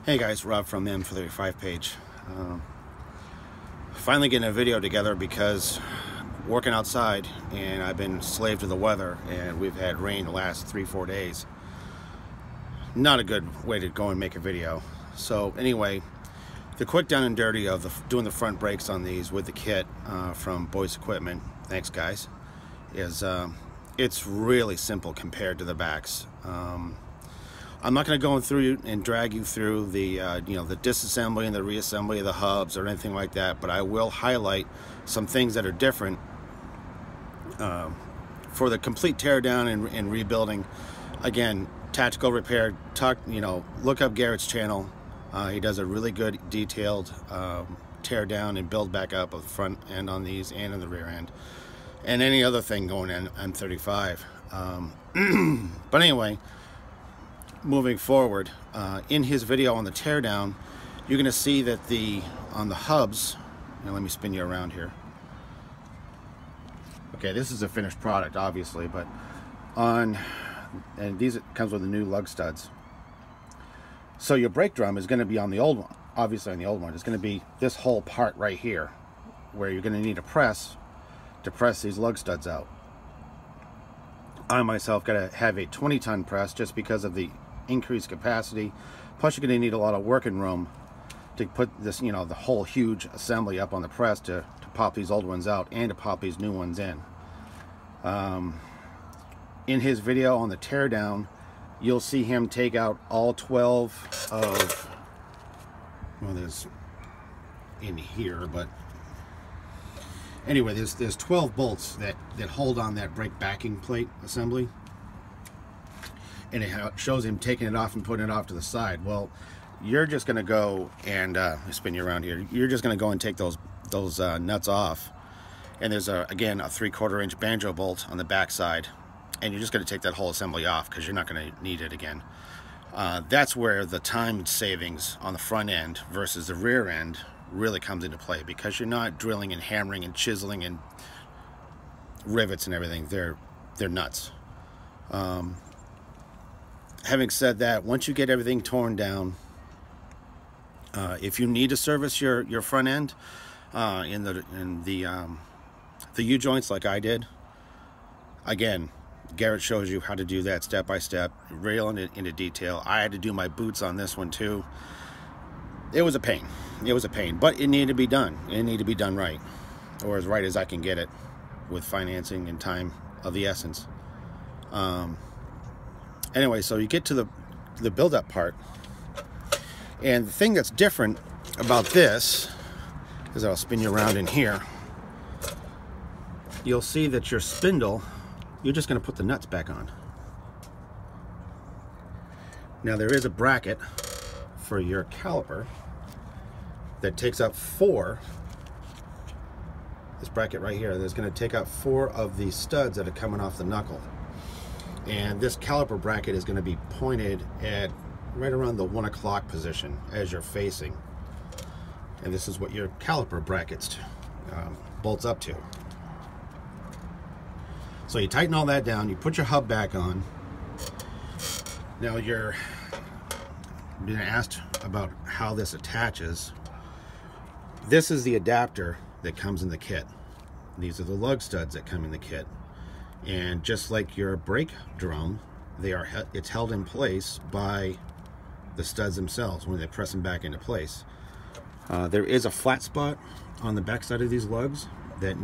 Hey guys, Rob from the M35 page. Finally getting a video together because working outside and I've been slave to the weather and we've had rain the last 3-4 days. Not a good way to go and make a video. So anyway, the quick down and dirty of doing the front brakes on these with the kit from Boys Equipment, thanks guys, is it's really simple compared to the backs. I'm not going to go through and drag you through the the disassembly and the reassembly of the hubs or anything like that, but I will highlight some things that are different for the complete teardown and rebuilding. Again, tactical repair. Look up Garrett's channel. He does a really good detailed tear down and build back up of the front end on these and in the rear end, and any other thing going in M35. But anyway, moving forward, in his video on the teardown, you're going to see that on the hubs, let me spin you around here. Okay, this is a finished product, obviously, but and these, it comes with the new lug studs. So your brake drum is going to be on the old one. Obviously, on the old one, it's going to be this whole part right here, where you're going to need a press to press these lug studs out. I myself got to have a 20-ton press just because of the increased capacity. Plus, you're going to need a lot of working room to put this, the whole huge assembly up on the press to pop these old ones out and to pop these new ones in. In his video on the teardown, you'll see him take out all 12 of, well, there's in here, but anyway, there's 12 bolts that hold on that brake backing plate assembly, and it shows him taking it off and putting it off to the side. Well, you're just going to go and spin you around here. You're just going to go and take those nuts off, and there's again a 3/4 inch banjo bolt on the back side, and you're just going to take that whole assembly off because you're not going to need it again. That's where the time savings on the front end versus the rear end really comes into play, because you're not drilling and hammering and chiseling and rivets and everything. They're nuts. Having said that, once you get everything torn down, if you need to service your front end in the U-joints like I did, again, Garrett shows you how to do that step by step, railing it into detail. I had to do my boots on this one too. It was a pain. It was a pain, but it needed to be done. It needed to be done right, or as right as I can get it with financing and time of the essence. Anyway, so you get to the build-up part, and the thing that's different about this is, I'll spin you around in here. You'll see that your spindle, you're just going to put the nuts back on. Now there is a bracket for your caliper that takes up 4, this bracket right here, that's going to take up 4 of the studs that are coming off the knuckle. And this caliper bracket is going to be pointed at right around the 1 o'clock position as you're facing. And this is what your caliper brackets bolts up to. So you tighten all that down, you put your hub back on. Now you're being asked about how this attaches. This is the adapter that comes in the kit. These are the lug studs that come in the kit. And just like your brake drum, it's held in place by the studs themselves when they press them back into place. There is a flat spot on the back side of these lugs that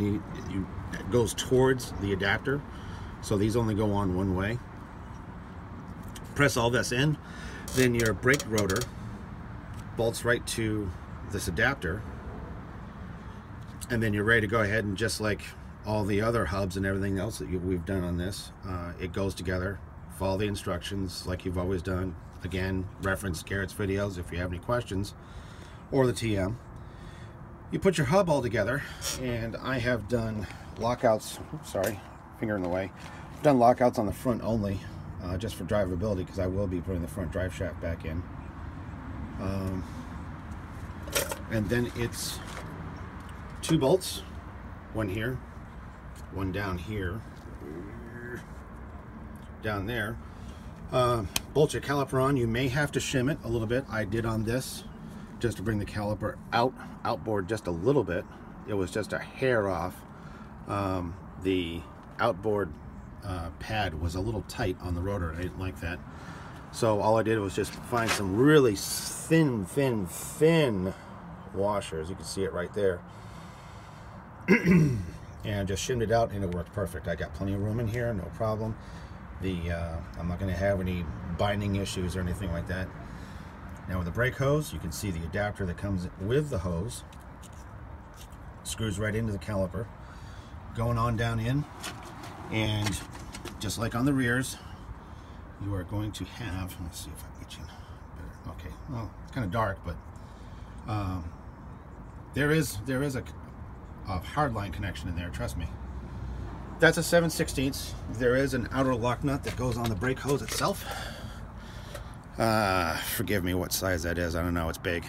goes towards the adapter, so these only go on one way. Press all this in, then your brake rotor bolts right to this adapter, and then you're ready to go ahead, and just like all the other hubs and everything else that we've done on this, it goes together. Follow the instructions like you've always done. Again, reference Garrett's videos if you have any questions, or the TM. You put your hub all together, and I have done lockouts, sorry, finger in the way. I've done lockouts on the front only, just for drivability, because I will be putting the front drive shaft back in. And then it's 2 bolts, one here, one down here, down there, bolt your caliper on, you may have to shim it a little bit. I did on this, just to bring the caliper outboard just a little bit. It was just a hair off. The outboard pad was a little tight on the rotor. I didn't like that. So all I did was just find some really thin washers. You can see it right there. And just shimmed it out, and it worked perfect. I got plenty of room in here, no problem. I'm not going to have any binding issues or anything like that. Now with the brake hose, you can see the adapter that comes with the hose screws right into the caliper, going on down in, and just like on the rears, you are going to have, let's see if I can get you better. Okay, well, it's kind of dark, but there is a hardline connection in there, trust me. That's a 7/16. There is an outer lock nut that goes on the brake hose itself. Forgive me what size that is, I don't know, it's big.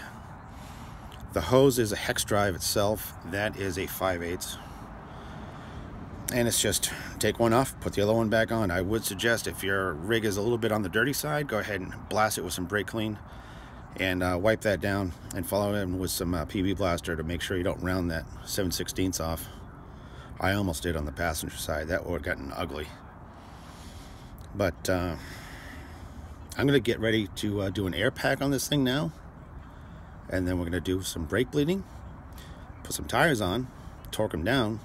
The hose is a hex drive itself. That is a 5/8. And it's just take one off, put the other one back on. I would suggest if your rig is a little bit on the dirty side, go ahead and blast it with some brake clean and wipe that down, and follow it with some PB blaster to make sure you don't round that 7/16 off. I almost did on the passenger side. That would have gotten ugly. But I'm going to get ready to do an air pack on this thing now. And then we're going to do some brake bleeding, put some tires on, torque them down,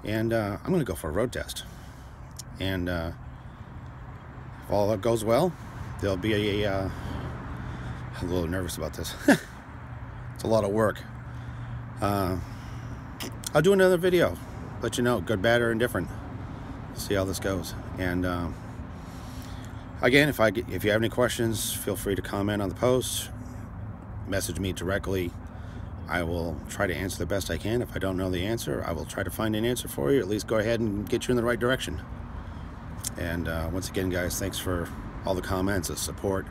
and I'm going to go for a road test. And if all that goes well, there'll be I'm a little nervous about this. It's a lot of work. I'll do another video, let you know, good, bad, or indifferent. See how this goes. And again, if you have any questions, feel free to comment on the post, message me directly. I will try to answer the best I can. If I don't know the answer, I will try to find an answer for you, at least go ahead and get you in the right direction. And once again, guys, thanks for all the comments, the support,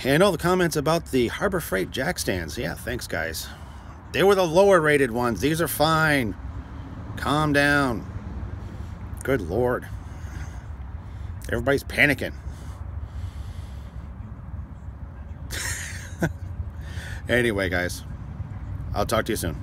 and all the comments about the Harbor Freight jack stands. Yeah, thanks, guys. They were the lower rated ones. These are fine. Calm down. Good Lord. Everybody's panicking. Anyway, guys, I'll talk to you soon.